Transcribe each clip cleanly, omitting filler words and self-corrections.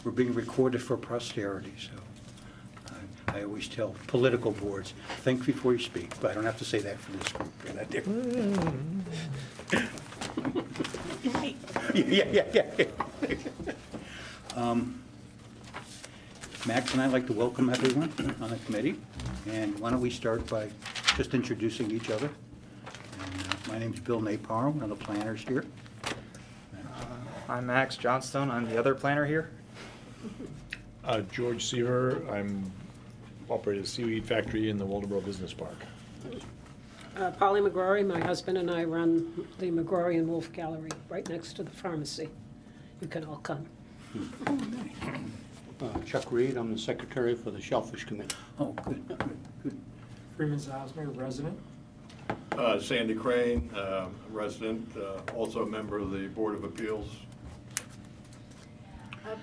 we're being recorded for posterity, so I always tell political boards, think before you speak, but I don't have to say that for this group. You're not different. Yeah. Max and I'd like to welcome everyone on the committee, and why don't we start by just introducing each other. And, my name's Bill Napar, one of the planners here. I'm Max Johnstone. I'm the other planner here. George Seaver. I'm operating a seaweed factory in the Waldoboro Business Park. Polly McGrory, my husband and I run the McGrory and Wolf Gallery right next to the pharmacy. You can all come. Chuck Reed, I'm the secretary for the Shellfish Committee. Oh, good. Freeman Zosmer, resident. Sandy Crane, resident, also a member of the Board of Appeals.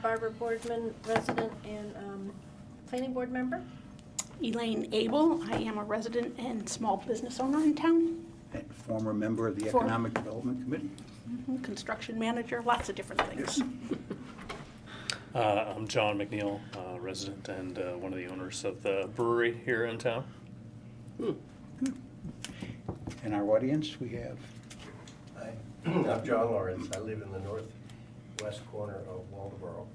Barbara Boardman, resident and planning board member. Elaine Abel, I am a resident and small business owner in town. And former member of the Economic Development Committee. Construction manager, lots of different things. I'm John McNeil, resident and one of the owners of the brewery here in town. In our audience, we have Hi, I'm John Lawrence. I live in the northwest corner of Waldoboro,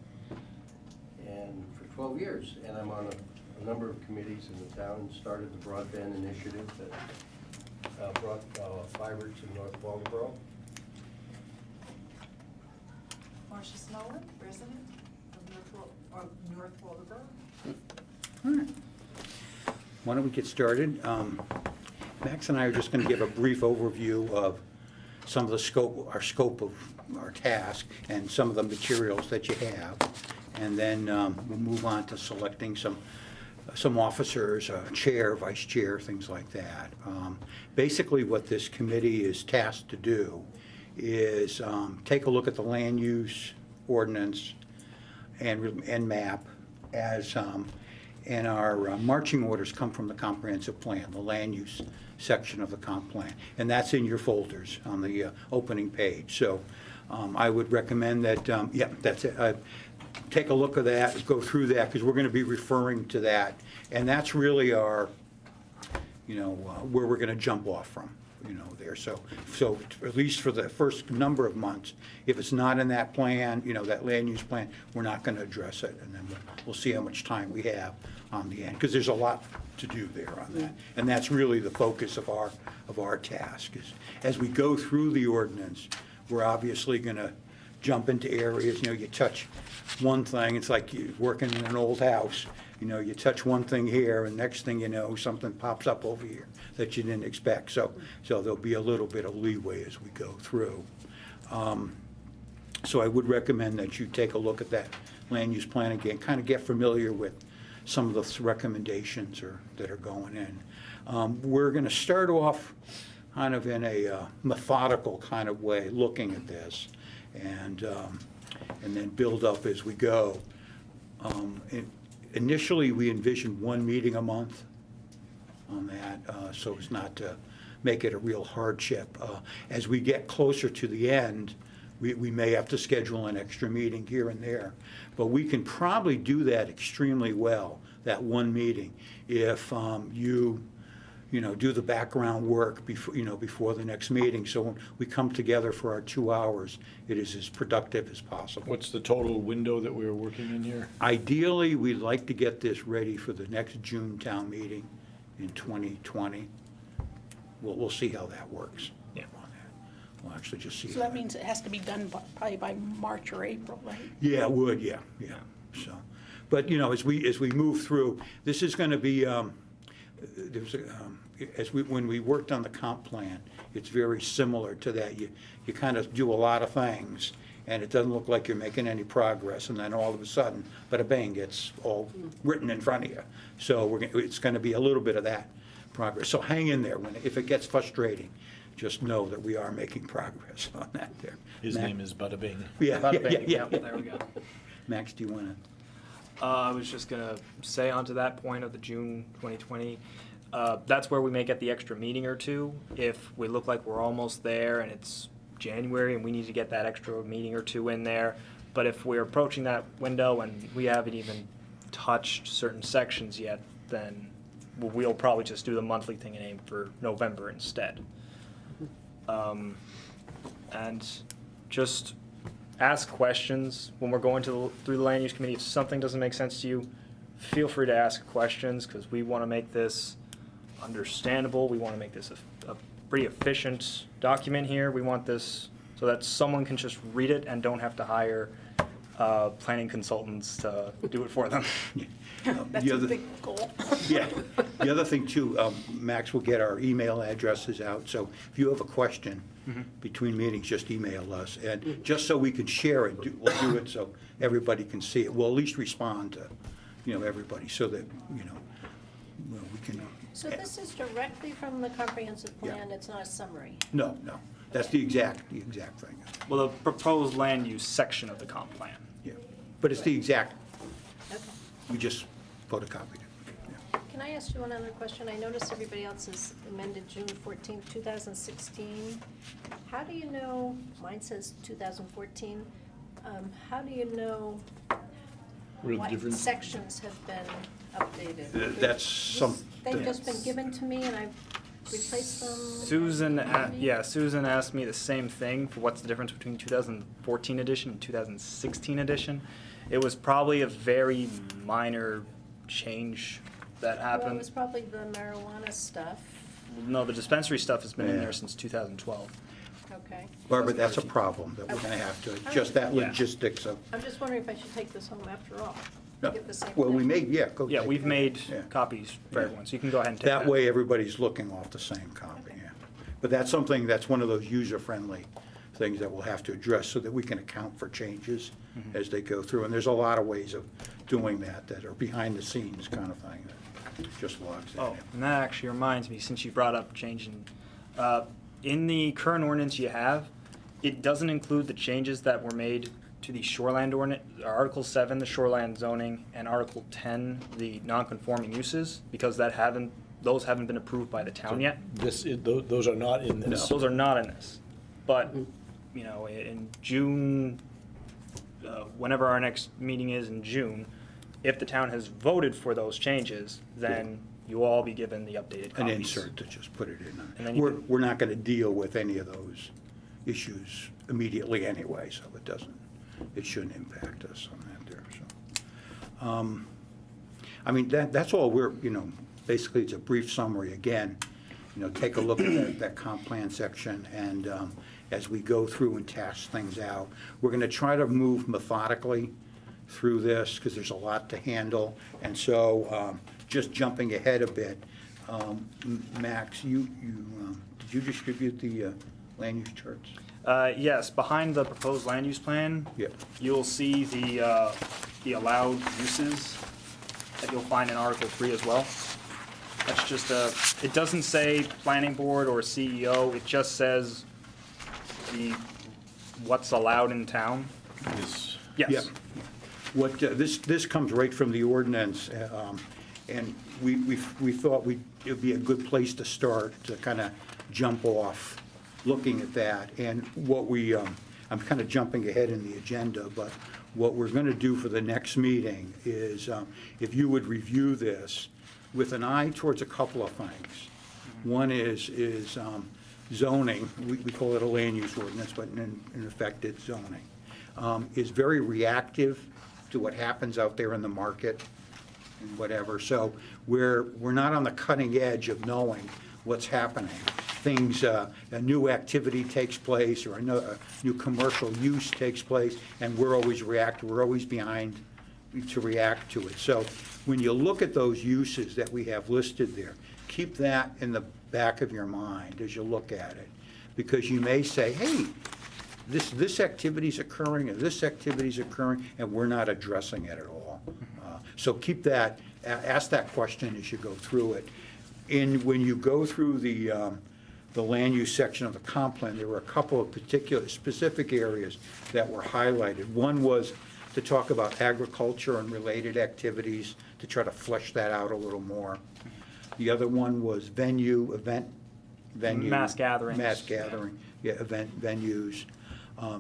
and for 12 years, and I'm on a number of committees in the town. Started the broadband initiative that brought fiber to North Waldoboro. Marcia Smolin, resident of North Waldoboro. All right. Why don't we get started? Max and I are just going to give a brief overview of some of the scope of our task and some of the materials that you have. And then we'll move on to selecting some officers, chair, vice chair, things like that. Basically what this committee is tasked to do is take a look at the land use ordinance and map as and our marching orders come from the comprehensive plan, the land use section of the comp plan. And that's in your folders on the opening page. So I would recommend that, that's it. Take a look at that, go through that, because we're going to be referring to that. And that's really our, where we're going to jump off from, there. So at least for the first number of months, if it's not in that plan, that land use plan, we're not going to address it. And then we'll see how much time we have on the end, because there's a lot to do there on that. And that's really the focus of our task. Is as we go through the ordinance, we're obviously going to jump into areas, you touch one thing, it's like you're working in an old house, you touch one thing here, and next thing you know, something pops up over here that you didn't expect. So there'll be a little bit of leeway as we go through. So I would recommend that you take a look at that land use plan again, kind of get familiar with some of the recommendations that are going in. We're going to start off kind of in a methodical kind of way, looking at this, and then build up as we go. Initially, we envisioned one meeting a month on that, so as not to make it a real hardship. As we get closer to the end, we may have to schedule an extra meeting here and there, but we can probably do that extremely well, that one meeting, if you do the background work before the next meeting. So when we come together for our 2 hours, it is as productive as possible. What's the total window that we're working in here? Ideally, we'd like to get this ready for the next June town meeting in 2020. We'll see how that works. Yeah. On that. We'll actually just see. So that means it has to be done probably by March or April, right? Yeah, it would, yeah. So, but as we move through, this is going to be, when we worked on the comp plan, it's very similar to that. You kind of do a lot of things, and it doesn't look like you're making any progress, and then all of a sudden, bada bang, it's all written in front of you. So it's going to be a little bit of that progress. So hang in there. If it gets frustrating, just know that we are making progress on that there. His name is Bada Bing. Yeah. There we go. Max, do you want to? I was just going to say onto that point of the June 2020, that's where we may get the extra meeting or two. If we look like we're almost there and it's January and we need to get that extra meeting or two in there, But if we're approaching that window and we haven't even touched certain sections yet, then we'll probably just do the monthly thing and aim for November instead. And just ask questions when we're going through the land use committee. If something doesn't make sense to you, feel free to ask questions, because we want to make this understandable. We want to make this a pretty efficient document here. We want this so that someone can just read it and don't have to hire planning consultants to do it for them. That's The a other- big goal. Yeah. The other thing too, Max will get our email addresses out, so if you have a question between meetings, just email us. And just so we can share it, we'll do it so everybody can see it. We'll at least respond to, everybody, so that, well, we can. So this is directly from the comprehensive plan, it's not a summary? No, that's the exact thing. Well, the proposed land use section of the comp plan. Yeah. But it's the exact, Okay. we just photocopied it. Yeah. Can I ask you one other question? I noticed everybody else has amended June 14th, 2016. How do you know, mine says 2014, how do you know Real what different. sections have been updated? That's some. They've just been given to me and I've replaced them? Susan asked me the same thing for what's the difference between 2014 edition and 2016 edition. It was probably a very minor change that Well, it happened. was probably the marijuana stuff, No, the dispensary stuff has been in Yeah. there since 2012. okay. Barbara, that's a problem that we're gonna have to, just that Yeah. logistics of. I'm just wondering if I should take this home after all. No. Get the same Well, we thing. made, go. Yeah, take we've it. made Yeah. copies for Yeah. everyone, so you can go ahead and take that. That way, everybody's looking off the same copy, yeah. But that's something, that's one of those user-friendly things that we'll have to address so that we can account for changes as they go through. And there's a lot of ways of doing that are behind-the-scenes kind of thing that just logs that Oh, in. and that actually reminds me, since you brought up changing, in the current ordinance you have, it doesn't include the changes that were made to the shoreland ordinance, Article 7, the shoreland zoning, and Article 10, the non-conforming uses, because those haven't been approved by the town yet. Those are not in this. Those are not in this. But, in June, whenever our next meeting is in June, if the town has voted for those changes, then you all be given the updated copies. An insert to just put it in. And then you can- We're not gonna deal with any of those issues immediately anyway, so it shouldn't impact us on that there, so. That's all basically it's a brief summary again. Take a look at that comp plan section, and as we go through and task things out, we're gonna try to move methodically through this, because there's a lot to handle, and so, just jumping ahead a bit, Max, did you distribute the land use charts? Yes, behind the proposed land use plan, Yep. you'll see the allowed uses that you'll find in Article 3 as well. That's just it doesn't say planning board or CEO, it just says what's allowed in town. Yes. Yes. Yep. What, this comes right from the ordinance, and we thought it would be a good place to start, to kind of jump off, looking at that. And what I'm kind of jumping ahead in the agenda, but what we're going to do for the next meeting is, if you would review this with an eye towards a couple of things. One is zoning, we call it a land use ordinance, but in effect, it's zoning, is very reactive to what happens out there in the market and whatever. So we're not on the cutting edge of knowing what's happening. Things, a new activity takes place, or a new commercial use takes place, and we're always behind to react to it. So when you look at those uses that we have listed there, keep that in the back of your mind as you look at it, because you may say, hey, this activity's occurring, and this activity's occurring, and we're not addressing it at all. So keep that, ask that question as you go through it. When you go through the land use section of the comp plan, there were a couple of specific areas that were highlighted. One was to talk about agriculture and related activities, to try to flesh that out a little more. The other one was venue. Mass gatherings. Mass gathering, yeah, event venues.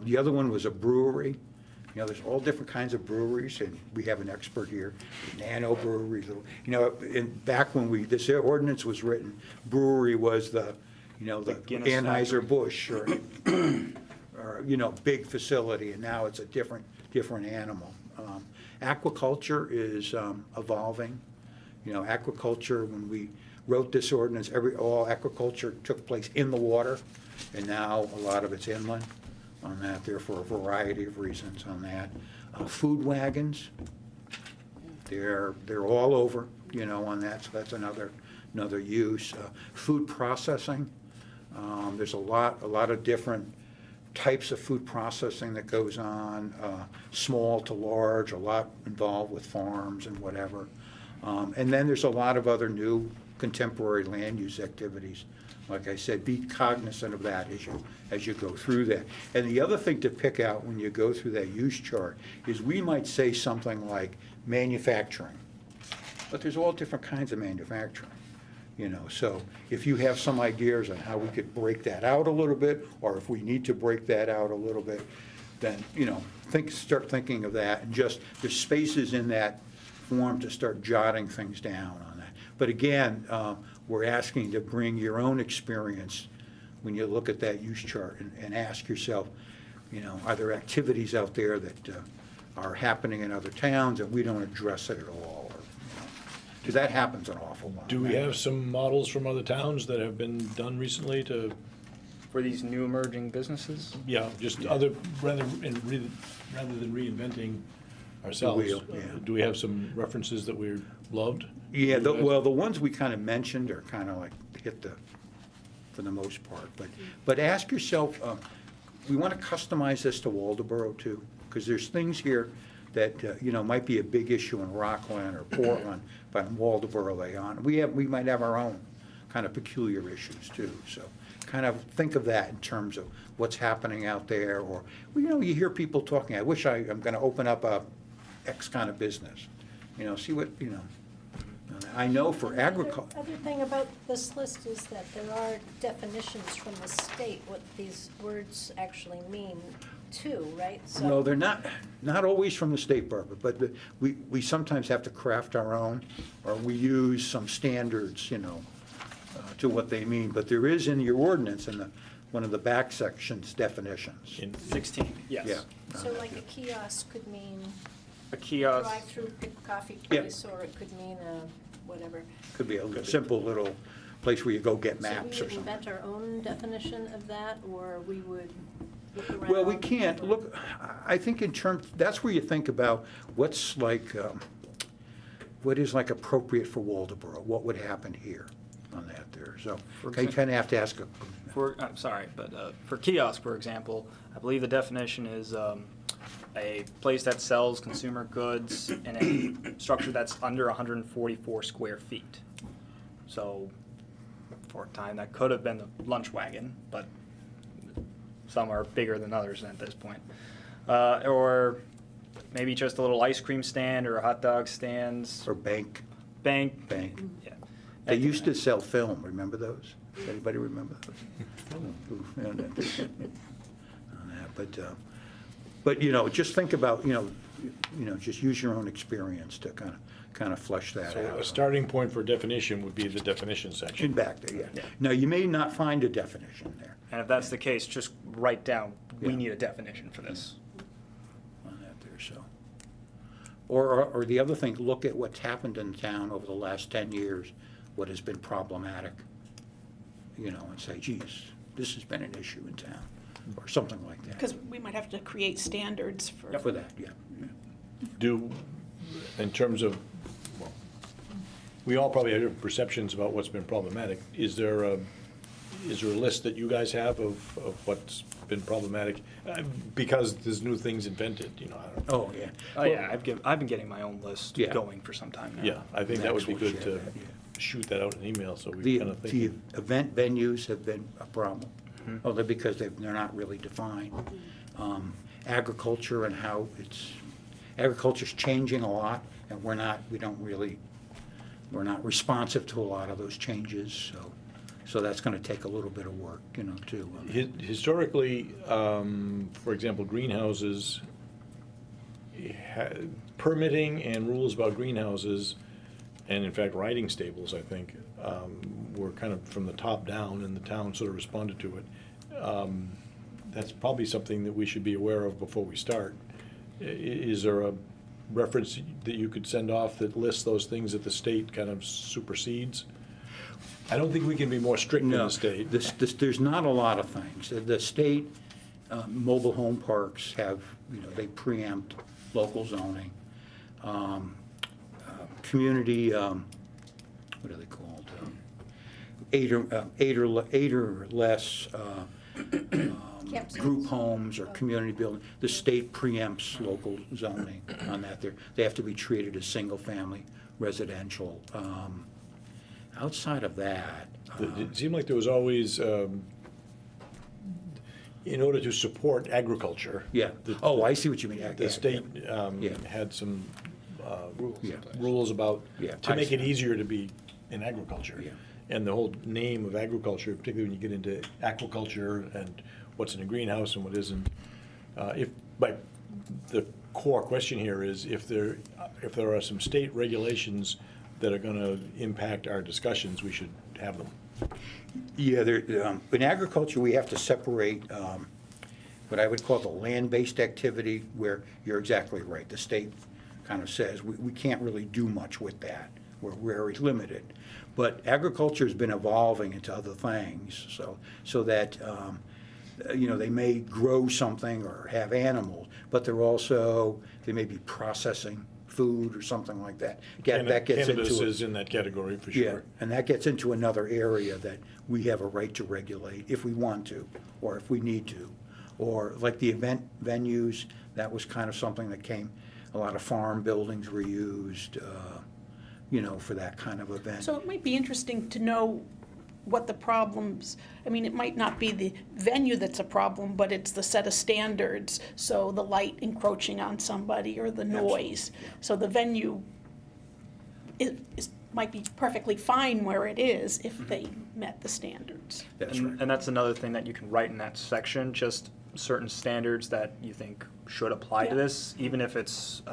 The other one was a brewery, You know, there's all different kinds of breweries, and we have an expert here, nano breweries. You know, back when this ordinance was written, brewery was the Guinness Anheuser-Busch or, you know, big facility, and now it's a different animal. Aquaculture is evolving. You know, aquaculture, when we wrote this ordinance, all aquaculture took place in the water, and now a lot of it's inland on that, there for a variety of reasons on that. Food wagons, they're all over, you know, on that, so that's another use. Food processing, there's a lot of different types of food processing that goes on, small to large, a lot involved with farms and whatever. And then there's a lot of other new contemporary land use activities. Like I said, be cognizant of that as you go through that. And the other thing to pick out when you go through that use chart is we might say something like manufacturing, but there's all different kinds of manufacturing. You know, so if you have some ideas on how we could break that out a little bit, or if we need to break that out a little bit, then, you know, start thinking of that, and just, there's spaces in that form to start jotting things down on that. But again, we're asking to bring your own experience when you look at that use chart and ask yourself, you know, are there activities out there that are happening in other towns and we don't address it at all? Because that happens an awful lot. Do we have some models from other towns that have been done recently to, For these new emerging businesses? yeah, just other, rather than reinventing ourselves? wheel, yeah. Do we have some references that we loved? Yeah, well, the ones we kind of mentioned are kind of like hit for the most part. But ask yourself, we want to customize this to Waldoboro too, because there's things here that, you know, might be a big issue in Rockland or Portland, but in Waldoboro they aren't. We might have our own kind of peculiar issues too, so kind of think of that in terms of what's happening out there, or, you know, you hear people talking, I'm going to open up a X kind of business, you know, see what, you know. I know for agriculture. Other thing about this list is that there are definitions from the state, what these words actually mean too, right? So- Well, they're not always from the state, Barbara, but we sometimes have to craft our own, or we use some standards, you know, to what they mean. But there is in your ordinance, in one of the back sections, definitions. In 16, yes. Yeah. So like a kiosk could mean A kiosk, drive-through coffee Yeah. place, or it could mean whatever. Could be a simple little place where you go get maps So or we would something. invent our own definition of that, or we would look around? Well, we can't, look, I think in terms, that's where you think about what's like, what is like appropriate for Waldoboro, what would happen here on that there, so you kind of have to ask I'm sorry, but for kiosk, for example, I believe the definition is a place that sells consumer goods in a structure that's under 144 square feet. So for a time, that could have been the lunch wagon, but some are bigger than others at this point. Or maybe just a little ice cream stand or a hot dog stand. or bank. Bank. Yeah. They used to sell film, remember those? Anybody remember those? On that, but, you know, just think about, you know, just use your own experience to kind of flesh that So out. a starting point for definition would be the definition In section. back there, yeah. Yeah. Now, you may not find a definition there And if that's the case, just write down, we Yeah. need a definition for this. on that there, so. Or the other thing, look at what's happened in town over the last 10 years, what has been problematic, you know, and say, geez, this has been an issue in town, or something like that. Because we might have to create standards for. For that, yeah. Do, in terms of, well, we all probably have different perceptions about what's been problematic. Is there a list that you guys have of what's been problematic? Because there's new things invented, you know, I don't know. Oh, yeah. Oh, yeah, I've been getting my own list Yeah. going for some time now. Yeah, I think that would be Max will good share to that, yeah. shoot that out in email, so we The kind of the think. event venues have been a problem, although because they're not really defined. Agriculture and how agriculture's changing a lot, and we're not responsive to a lot of those changes, so that's gonna take a little bit of work, you know, too. Historically, for example, greenhouses permitting and rules about greenhouses, and in fact riding stables, I think, were kind of from the top down, and the town sort of responded to it. That's probably something that we should be aware of before we start. Is there a reference that you could send off that lists those things that the state kind of supersedes? I don't think we can be more strict than No, the state. there's not a lot of things. The state mobile home parks have, they preempt local zoning. Community, what are they called? Eight or less group homes or community building. The state preempts local zoning on that. They have to be treated as single-family residential. Outside of that, It seemed like there was always, in order to support agriculture. yeah. Oh, I see what you mean. The state Yeah. had some Yeah. rules about, Yeah. to make it easier to be in agriculture. Yeah. And the whole name of agriculture, particularly when you get into aquaculture and what's in a greenhouse and what isn't. But the core question here is if there are some state regulations that are gonna impact our discussions, we should have them. Yeah, in agriculture, we have to separate what I would call the land-based activity, where you're exactly right. The state kind of says, we can't really do much with that. We're very limited. But agriculture's been evolving into other things, so that, they may grow something or have animals, but they may be processing food or something like that. That gets into Cannabis it. is in that category for Yeah, sure. and that gets into another area that we have a right to regulate if we want to, or if we need to. Or like the event venues, that was kind of something that came, a lot of farm buildings were used, for that kind of event. So it might be interesting to know what the problems, it might not be the venue that's a problem, but it's the set of standards. So the light encroaching on somebody or the noise. So the venue might be perfectly fine where it is if they met the standards. That's right. And that's another thing that you can write in that section, just certain standards that you think should apply to Yeah. this, even if it's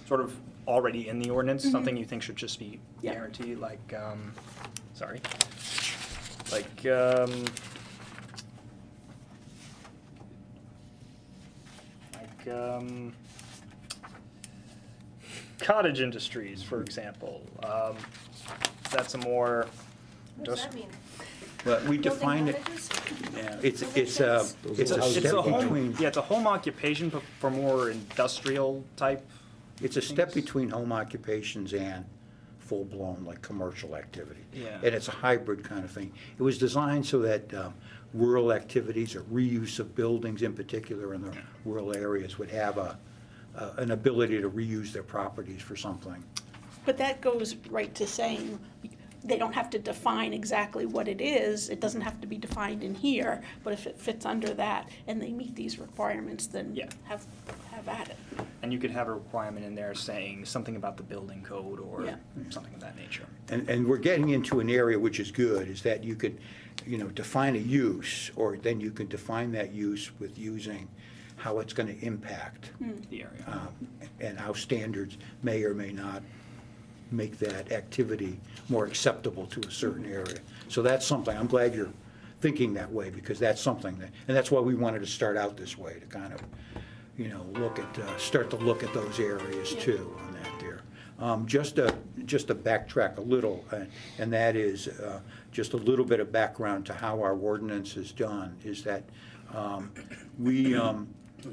sort of already in the ordinance, something you think should just be Yeah. guaranteed, like, cottage industries, for example. That's a more, What does just, that mean? But we Building define it, cottages? yeah, it's a it's a step home, between, yeah, it's a home occupation, but for more industrial type. it's a step between home occupations and full-blown, like, commercial activity. Yeah. And it's a hybrid kind of thing. It was designed so that rural activities or reuse of buildings in particular in the rural areas would have an ability to reuse their properties for something. But that goes right to saying, they don't have to define exactly what it is. It doesn't have to be defined in here, but if it fits under that and they meet these requirements, then Yeah. have at it. And you could have a requirement in there saying something about the building code or Yeah. something of that nature. And we're getting into an area which is good, is that you could, define a use, or then you can define that use with using how it's going to impact The area. and how standards may or may not make that activity more acceptable to a certain area. So that's something, I'm glad you're thinking that way, because that's something that, and that's why we wanted to start out this way, to kind of, start to look at those areas too on that there. Just to backtrack a little, and that is just a little bit of background to how our ordinance is done, is that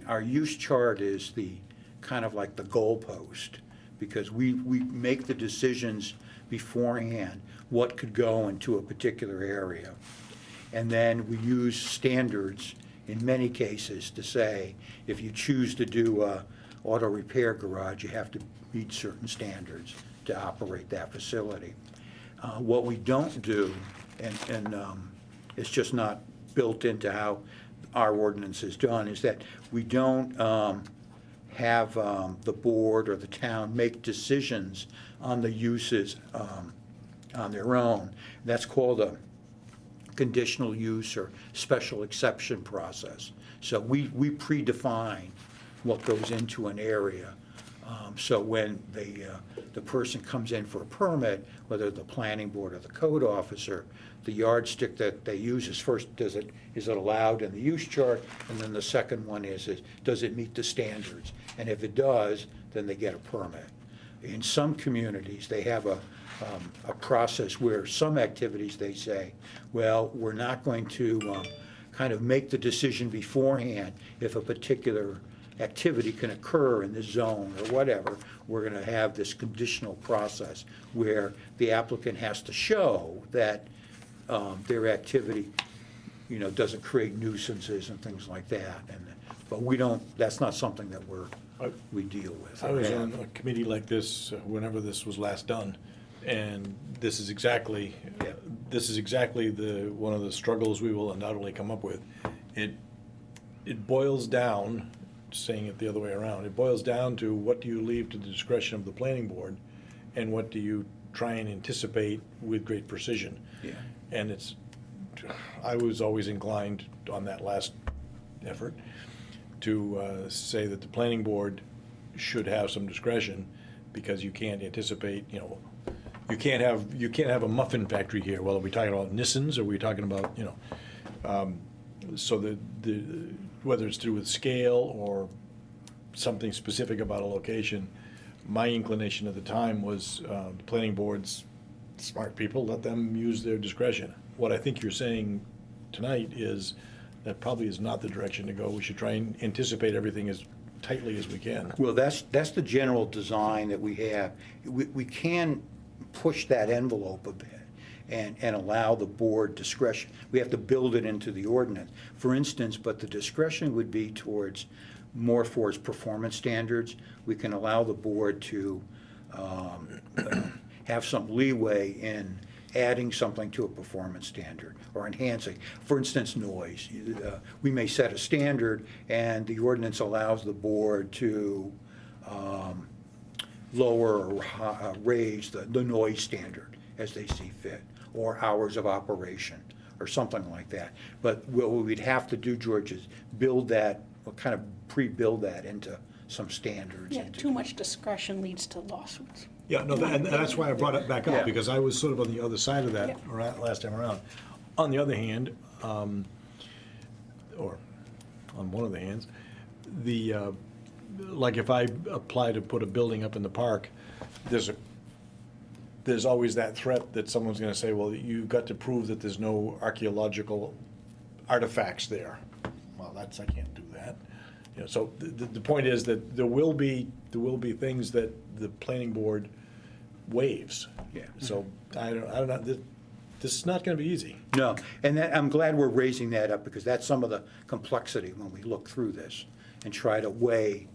our use chart is the, kind of like the goalpost, because we make the decisions beforehand, what could go into a particular area. And then we use standards in many cases to say, if you choose to do a auto repair garage, you have to meet certain standards to operate that facility. What we don't do, and it's just not built into how our ordinance is done, is that we don't have the board or the town make decisions on the uses on their own. That's called a conditional use or special exception process. So we predefine what goes into an area So when the person comes in for a permit, whether the planning board or the code officer, the yardstick that they use is first, is it allowed in the use chart? And then the second one is does it meet the standards? And if it does, then they get a permit. In some communities, they have a process where some activities, they say, well, we're not going to kind of make the decision beforehand if a particular activity can occur in this zone or whatever. We're going to have this conditional process where the applicant has to show that their activity, doesn't create nuisances and things like that. But we don't, that's not something that we deal with. I was on a committee like this whenever this was last done, and this is exactly one of the struggles we will undoubtedly come up with. It boils down, saying it the other way around, it boils down to what do you leave to the discretion of the planning board, and what do you try and anticipate with great precision. Yeah. And I was always inclined on that last effort to say that the planning board should have some discretion, because you can't anticipate, you can't have a muffin factory here. Well, are we talking about Nissens, or are we talking about, so whether it's to do with scale or something specific about a location, my inclination at the time was the planning board's smart people, let them use their discretion. What I think you're saying tonight is that probably is not the direction to go. We should try and anticipate everything as tightly as we can. Well, that's the general design that we have. We can push that envelope a bit and allow the board discretion. We have to build it into the ordinance, for instance, but the discretion would be more towards performance standards. We can allow the board to have some leeway in adding something to a performance standard or enhancing. For instance, noise. We may set a standard, and the ordinance allows the board to lower or raise the noise standard as they see fit, or hours of operation, or something like that. But what we'd have to do, George, is build that, or kind of pre-build that into some standards. Yeah, too much discretion leads to lawsuits. Yeah, no, and that's why I brought it back Yeah. up, because I was sort of on the other side of that Yeah. last time around. On the other hand, or on one of the hands, like if I apply to put a building up in the park, there's always that threat that someone's gonna say, well, you've got to prove that there's no archaeological artifacts there. Well, I can't do that. So the point is that there will be things that the planning board waives. Yeah. So I don't know, this is not gonna be easy. No, and I'm glad we're raising that up, because that's some of the complexity when we look through this and try to weigh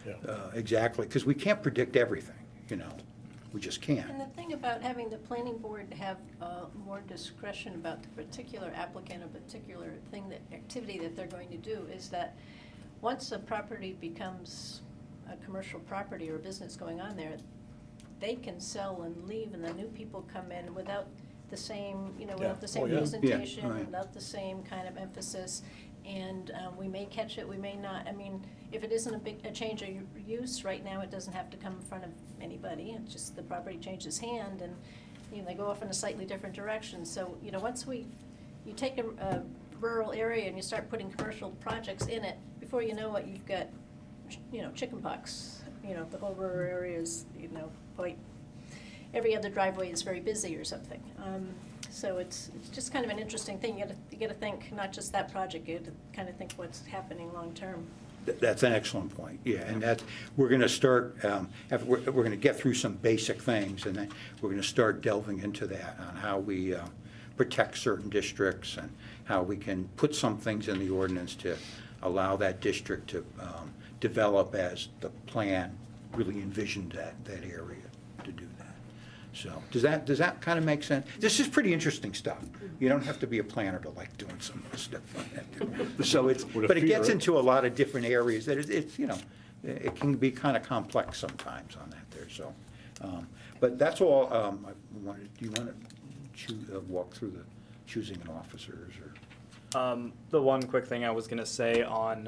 Yeah. exactly, because we can't predict everything, we just can't. And the thing about having the planning board have more discretion about the particular applicant, a particular activity that they're going to do, is that once a property becomes a commercial property or a business going on there, they can sell and leave, and the new people come in without the same, without the same Oh, yeah. presentation, Yeah, right. without the same kind of emphasis. And we may catch it, we may not. I mean, if it isn't a change of use right now, it doesn't have to come in front of anybody. It's just the property changes hand, and they go off in a slightly different direction. So once you take a rural area and you start putting commercial projects in it, before you know it, you've got chicken pox. The whole rural area is quite. Every other driveway is very busy or something. So it's just kind of an interesting thing. You got to think not just that project. You have to kind of think what's happening long term. That's an excellent point, yeah, and we're going to start, we're going to get through some basic things, and then we're going to start delving into that, on how we protect certain districts, and how we can put some things in the ordinance to allow that district to develop as the plan really envisioned that area to do that. So, does that kind of make sense? This is pretty interesting stuff. You don't have to be a planner to like doing some of this stuff like that. So but it gets into a lot of different areas that it's it can be kind of complex sometimes on that there, so. But that's all, do you want to walk through the choosing an officers, or? The one quick thing I was gonna say on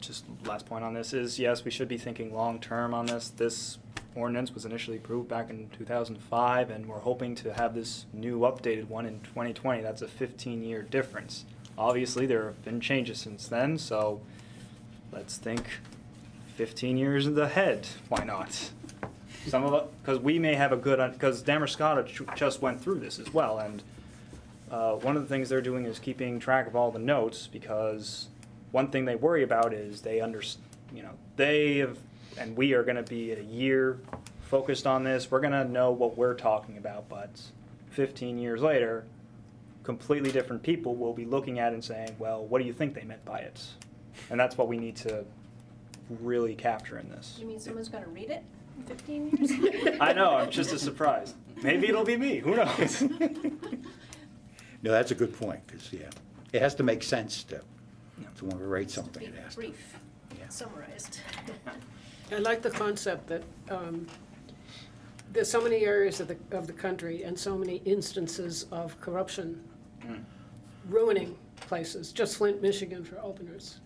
just last point on this is, yes, we should be thinking long-term on this. This ordinance was initially approved back in 2005, and we're hoping to have this new updated one in 2020. That's a 15-year difference. Obviously, there have been changes since then, so let's think 15 years ahead. Why not? Some of it, because we may have a good, because Damerscott just went through this as well, and one of the things they're doing is keeping track of all the notes, because one thing they worry about is they have, and we are going to be a year focused on this. We're going to know what we're talking about, but 15 years later, completely different people will be looking at it and saying, well, what do you think they meant by it? And that's what we need to really capture in this. You mean someone's gonna read it in 15 years? I know, I'm just as surprised. Maybe it'll be me, who knows? No, that's a good point, because, yeah, it has to make sense to when we write something, Be it has to. brief, Yeah. summarized. I like the concept that there's so many areas of the country and so many instances of corruption ruining places, just Flint, Michigan for openers.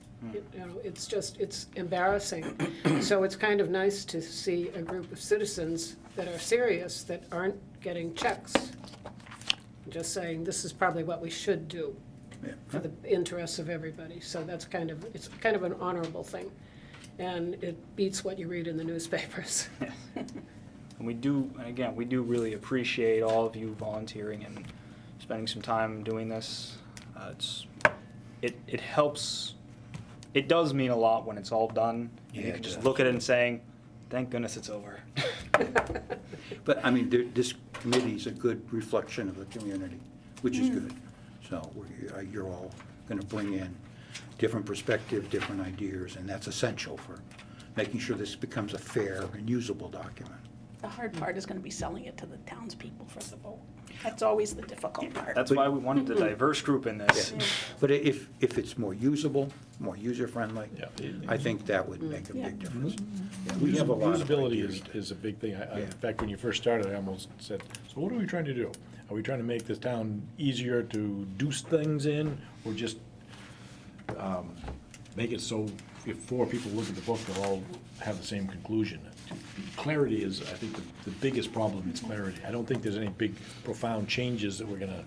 It's embarrassing. So it's kind of nice to see a group of citizens that are serious, that aren't getting checks. Just saying, this is probably what we should do Yeah. for the interests of everybody. So it's kind of an honorable thing. And it beats what you read in the newspapers. And we do really appreciate all of you volunteering and spending some time doing this. It helps. It does mean a lot when it's all done. And Yeah, you it can just does. look at it and saying, thank goodness it's over. But, I mean, this committee is a good reflection of the community, which is good. So you're all going to bring in different perspective, different ideas, and that's essential for making sure this becomes a fair and usable document. The hard part is gonna be selling it to the townspeople for the vote. That's always the difficult part. That's why we wanted a diverse group in this. Yeah. But if it's more usable, more user-friendly, Yeah. I think that would make a Yeah. big difference. Yeah, we have a lot of Usability ideas. is a big thing. Yeah. In fact, when you first started, I almost said, so what are we trying to do? Are we trying to make this town easier to do things in, or just make it so if four people look at the book, they'll all have the same conclusion? Clarity is, I think, the biggest problem is clarity. I don't think there's any big profound changes that we're gonna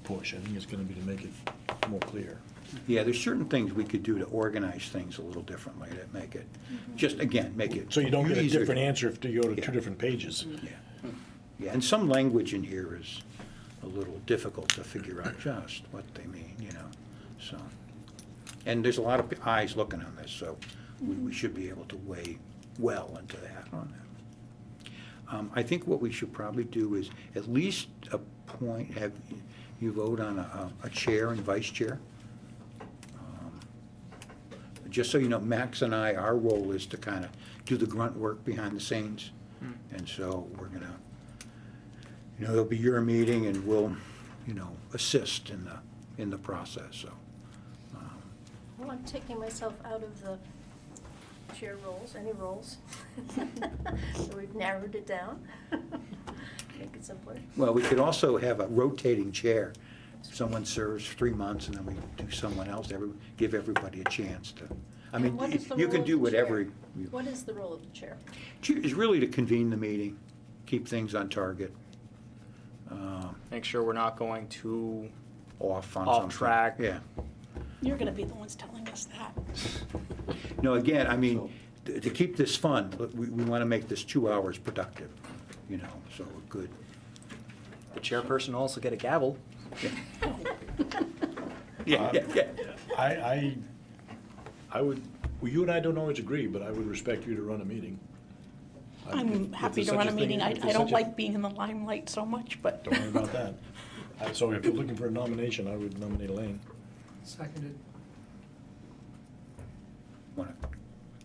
push. I think it's gonna be to make it more clear. Yeah, there's certain things we could do to organize things a little differently to make it, just, again, make it. So you don't get a easier. different answer if you go to Yeah. two different pages. Yeah, yeah, and some language in here is a little difficult to figure out just what they mean, so. And there's a lot of eyes looking on this, so we should be able to weigh well into that on that. I think what we should probably do is at least have you vote on a chair and vice chair. Just so you know, Max and I, our role is to kind of do the grunt work behind the scenes. And so we're gonna, there'll be your meeting and we'll, assist in the process, so. Well, I'm taking myself out of the chair roles, any roles. So we've narrowed it down, make it simpler. Well, we could also have a rotating chair. Someone serves 3 months and then we do someone else, give everybody a chance to, And what is the you role can of do the whatever. chair? What is the role of the chair? Is really to convene the meeting, keep things on target, Make sure we're not going too off on off something. track. Yeah. You're gonna be the ones telling us that. No, again, I mean, to keep this fun, we want to make this 2 hours productive, so good. The chairperson will also get a gavel. Yeah, yeah. I would, well, you and I don't always agree, but I would respect you to run a meeting. I'm If happy there's to such run a a thing- meeting. I if there's don't such a- like being in the limelight so much, but Don't worry about that. So if you're looking for a nomination, I would nominate Elaine. Seconded.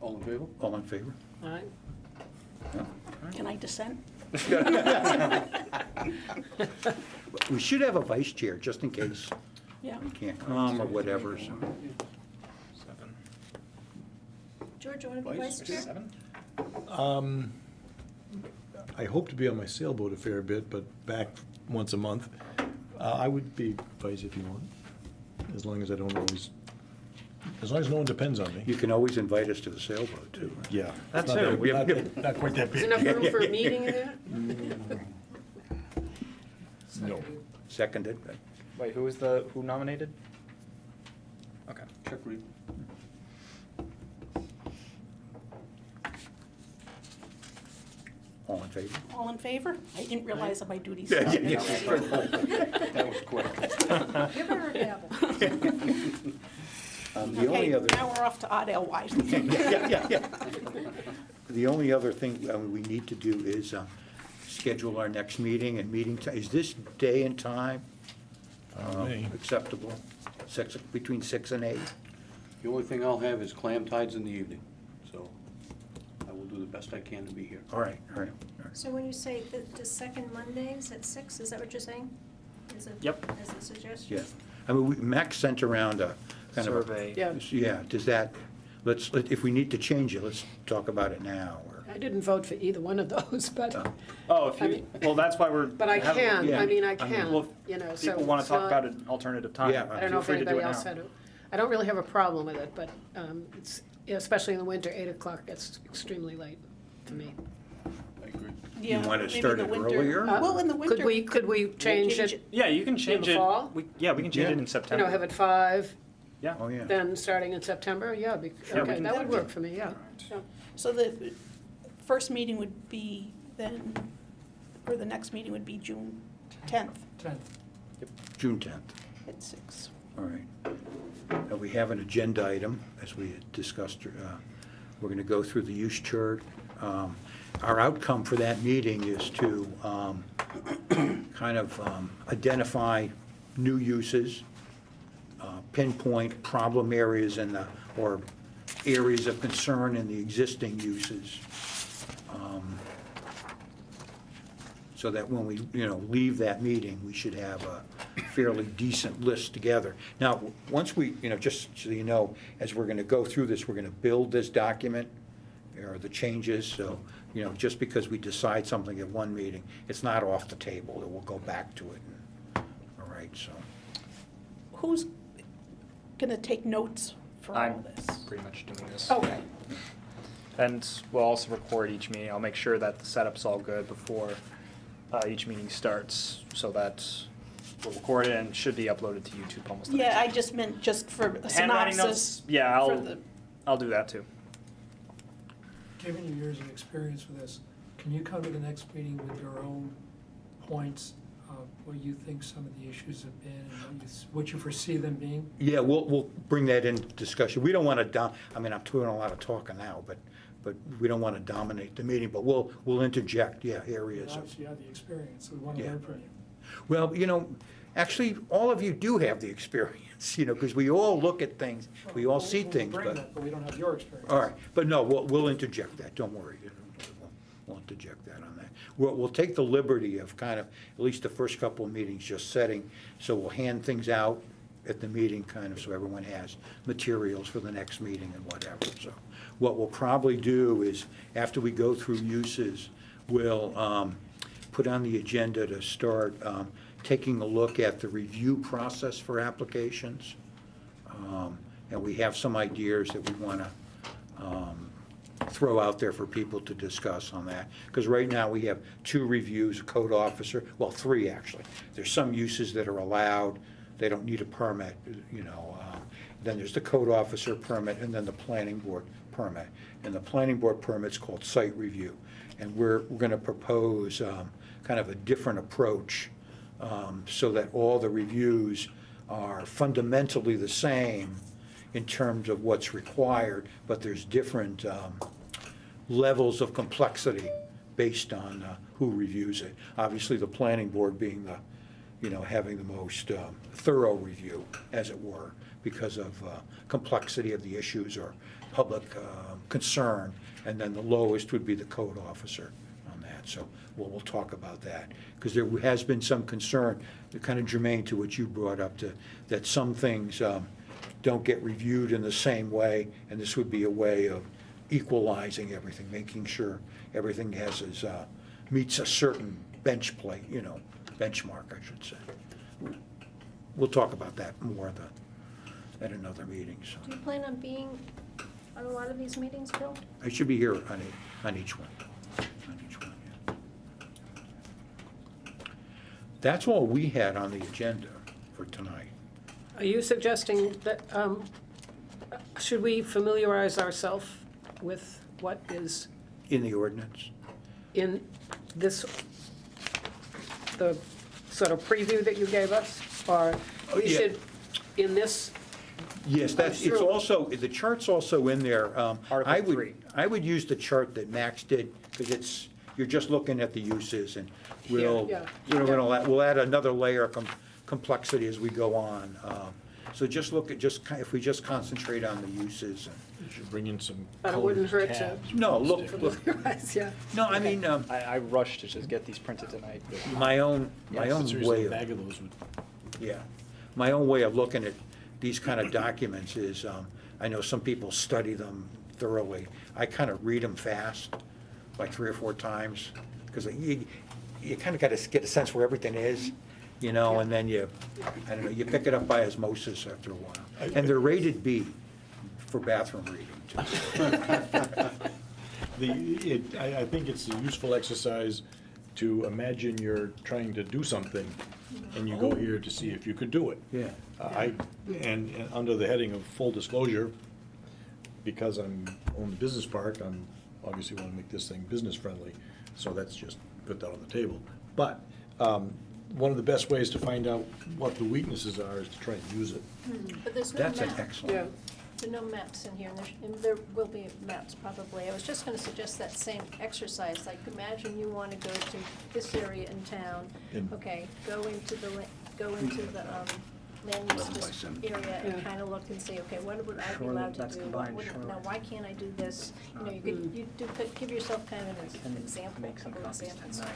All in favor? All in favor? All right. can I dissent? We should have a vice chair, just in case Yeah. we can't come or whatever, so. 7. George, you want to be vice chair? 7? I hope to be on my sailboat a fair bit, but back once a month. I would be vice if you want, as long as I don't always As long as no one depends on me. You can always invite us to the sailboat, too. Yeah. That Not too. Not quite that Is big. enough room for a meeting in there? No. Seconded. Wait, who nominated? Okay. Chuck Reed. All in favor? All in favor? I didn't realize that my duties Yeah, started yeah, already. That was quick. Give her a gavel. The only Okay, other. now we're off to Odd Wise. Yeah. The only other thing we need to do is schedule our next meeting and meeting time. Is this day and time Me. acceptable? Between 6 and 8? The only thing I'll have is clam tides in the evening, so I will do the best I can to be here. All right, all right. So when you say the second Mondays at 6, is that what you're saying? Is it? Yep. As a suggestion? Yeah. I mean, Max sent around a kind of. Survey. Yeah. Yeah, does that, if we need to change it, let's talk about it now. Or I didn't vote for either one of those, but, Oh, if I you, mean- well, that's why we're. but I having- can, Yeah. I mean, I I mean, can, well, you know, so. People want to it's talk not- about an alternative time. Yeah, I don't know if Feel free to do anybody it else now. had I don't really have a problem with it, but it's, especially in the winter, 8 o'clock gets extremely late for me. I agree. Yeah, wanna maybe start in the it winter. earlier? Well, in the winter. Could we change it, Yeah, you can change the it. fall? Yeah, we can change Yeah. it in you September. know, have it 5, Yeah. Oh, yeah. then starting in September? Yeah, Yeah, we okay, can- that would work for me, yeah. Yeah. So the first meeting would be then, or the next meeting would be June 10th 10th. June 10th. at 6. All right. Now, we have an agenda item, as we had discussed. We're going to go through the use chart. Our outcome for that meeting is to kind of identify new uses, pinpoint problem areas or areas of concern in the existing uses, so that when we, leave that meeting, we should have a fairly decent list together. Now, once we, just so you know, as we're going to go through this, we're going to build this document, or the changes, so, just because we decide something at one meeting, it's not off the table, we'll go back to it. All right, so, Who's going to take notes for all I'm this? pretty much doing this. Okay. And we'll also record each meeting. I'll make sure that the setup's all good before each meeting starts, so that we'll record it and should be uploaded to YouTube almost. the Yeah, next I day. just meant just for a Handwriting synopsis. notes, yeah, for the- I'll do that too. Given your years of experience with this, can you come to the next meeting with your own points of what you think some of the issues have been and what you foresee them being? yeah, we'll bring that into discussion. We don't want to, I'm doing a lot of talking now, but we don't want to dominate the meeting, but we'll interject, areas of. Obviously, you have the experience, so we want to Yeah. learn from you. Well, actually, all of you do have the experience, because we all look at things, we all see We'll things, bring but, that, but we don't have your experience. all right, but no, we'll interject that, don't worry. We'll interject that on that. We'll take the liberty of kind of, at least the first couple of meetings, just setting, so we'll hand things out at the meeting, kind of, so everyone has materials for the next meeting and whatever, so. What we'll probably do is, after we go through uses, we'll put on the agenda to start taking a look at the review process for applications. And we have some ideas that we want to throw out there for people to discuss on that. Because right now, we have 2 reviews, a code officer, well, 3 actually. There's some uses that are allowed, they don't need a permit, Then there's the code officer permit, and then the planning board permit. And the planning board permit's called site review. And we're going to propose kind of a different approach, so that all the reviews are fundamentally the same in terms of what's required, but there's different levels of complexity based on who reviews it. Obviously, the planning board being having the most thorough review, as it were, because of complexity of the issues or public concern, and then the lowest would be the code officer on that. So we'll talk about that, because there has been some concern, kind of germane to what you brought up, that some things don't get reviewed in the same way, and this would be a way of equalizing everything, making sure everything meets a certain benchmark, I should say. We'll talk about that more at another meeting, so. Do you plan on being on a lot of these meetings, Bill? I should be here on each one. On each one, yeah. That's all we had on the agenda for tonight. Are you suggesting that, should we familiarize ourselves with what is In the ordinance? in this, the sort of preview that you gave us? Or Oh, we yeah. should, in this, Yes, that's, it's Sure. also, the chart's also in there. Article 3. I would use the chart that Max did, because it's, you're just looking at the uses, and we'll, Yeah, we'll add another layer of complexity as we go on. So just look at, if we just concentrate on the uses. You should bring in some But it wouldn't colored hurt to- tabs. No, look, yeah. no, I mean, I rushed to just get these printed tonight. my own Seriously, way a of. bag of those would, Yeah. My own way of looking at these kind of documents is, I know some people study them thoroughly. I kind of read them fast, like 3 or 4 times, because you kind of got to get a sense where everything is, you know, and then you, I don't know, you pick it up by osmosis after a while. And they're rated B for bathroom reading, too. I think it's a useful exercise to imagine you're trying to do something, and you go here to see if you could do it. Yeah. And under the heading of full disclosure, because own the business park, I'm obviously want to make this thing business friendly, so that's just put that on the table. But one of the best ways to find out what the weaknesses are is to try and use it. But there's no That's an map. excellent. Yeah. There are no maps in here, and there will be maps probably. I was just gonna suggest that same exercise, like imagine you wanna go to this area in town. In- Okay, go into the land use area and kinda look and see, okay, what would I be Shoreline, allowed to that's do? combined What would, shoreline. now, why can't I do this? You know, you give yourself kind of an example, make some couple copies examples, tonight.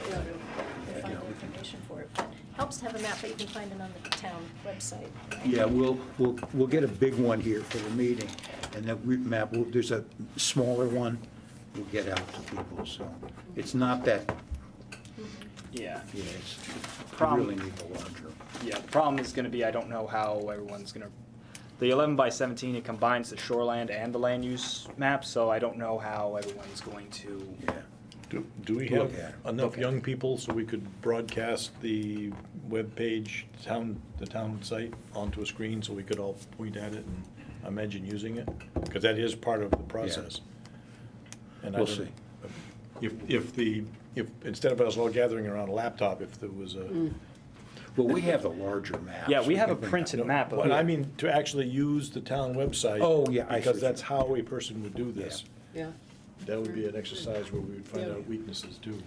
and find the information for it. But helps to have a map, but you can find it on the town website, right? Yeah, we'll get a big one here for the meeting, and then there's a smaller one we'll get out to people, so it's not that, Yeah. yeah, it's, we Problem- really need the larger. Yeah, the problem is gonna be, I don't know how everyone's gonna, the 11 by 17, it combines the shoreland and the land use map, so I don't know how everyone's going to. Yeah. Do we Look have at it. enough Okay. young people so we could broadcast the webpage, the town site onto a screen so we could all point at it and imagine using it? Because that is part of the process. And I We'll don't- see. If instead of us all gathering around a laptop, if there was a. Well, we have the larger maps. Yeah, we have a can bring printed that. map of But I it. mean, to actually use the town website. Oh, yeah, I see Because what that's you how a person would do this. Yeah. That would be an exercise where we would find Yeah. out weaknesses too.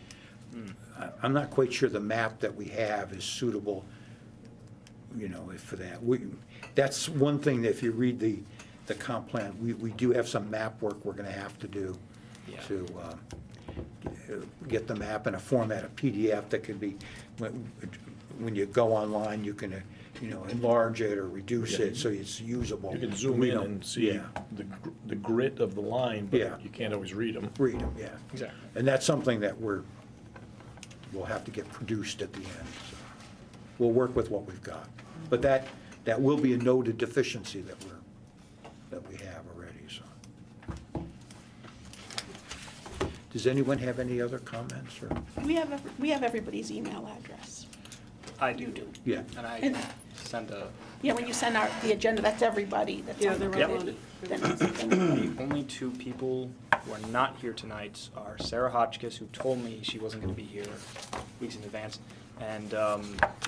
I'm not quite sure the map that we have is suitable, you know, for that. That's one thing, that if you read the comp plan, we do have some map work we're gonna have to do Yeah. to get the map in a format, a PDF that could be, when you go online, you can, you know, enlarge it or reduce it so it's usable. You can zoom We in don't- and see Yeah, the grit of the line, Yeah. but you can't always read them. read them, yeah. Exactly. And that's something that we'll have to get produced at the end. So we'll work with what we've got. But that will be a noted deficiency that we have already, so. Does anyone have any other comments, or? We have everybody's email address. I do. You do. Yeah. And I And- send a, Yeah, when you send out the agenda, that's everybody that's Yeah, on the they're all on committee. it. Then it's everybody. the only 2 people who are not here tonight are Sarah Hotchkiss, who told me she wasn't gonna be here weeks in advance, and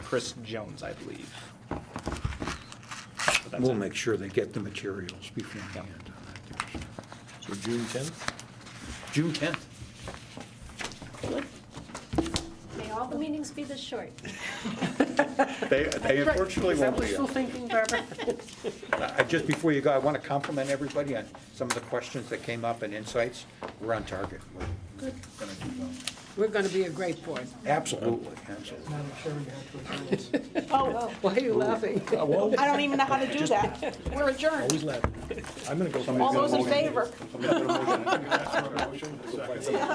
Chris Jones, I believe. But that's We'll it. make sure they get the materials beforehand. So June 10th? June 10th. Good. May all the meetings be this short. They unfortunately Is that won't be. wishful thinking, Barbara? Just before you go, I want to compliment everybody on some of the questions that came up and insights. We're on target. We're gonna do well. We're gonna be a great board. Absolutely, absolutely. Madam Chair, you have to adjourn us. Oh, Why are you laughing? I don't even know how to do that. We're adjourned. Always laughing. I'm gonna go. All those in favor? Motion.